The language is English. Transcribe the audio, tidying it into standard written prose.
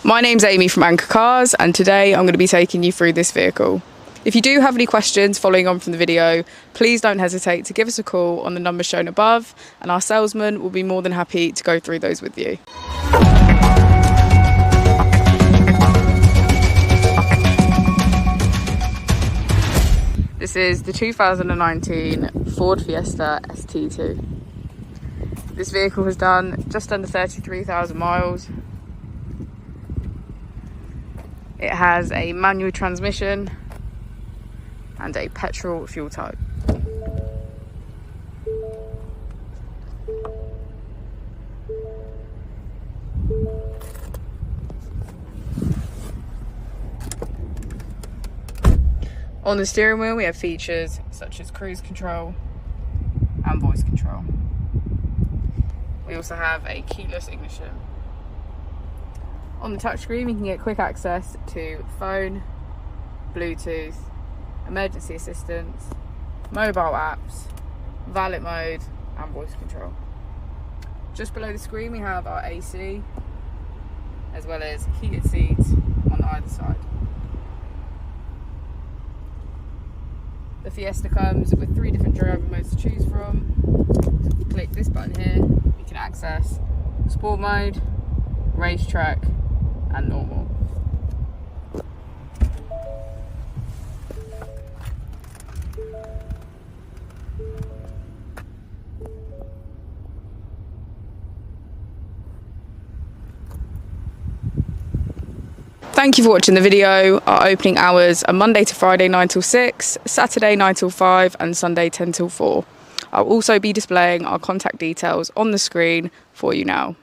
My name's Amy from Anchor Cars, and today I'm going to be taking you through this vehicle. If you do have any questions following on from the video, please don't hesitate to give us a call on the number shown above, and our salesman will be more than happy to go through those with you. This is the 2019 Ford Fiesta ST2. This vehicle has done just under 33,000 miles. It has a manual transmission and a petrol fuel type. On the steering wheel we have features such as cruise control and voice control. We also have a keyless ignition. On the touchscreen we can get quick access to phone, Bluetooth, emergency assistance, mobile apps, valet mode and voice control. Just below the screen we have our AC as well as heated seats on either side. The Fiesta comes with 3 different driving modes to choose from. If you click this button here, you can access sport mode, racetrack and normal. Thank you for watching the video. Our opening hours are Monday to Friday 9 till 6, Saturday 9 till 5 and Sunday 10 till 4. I'll also be displaying our contact details on the screen for you now.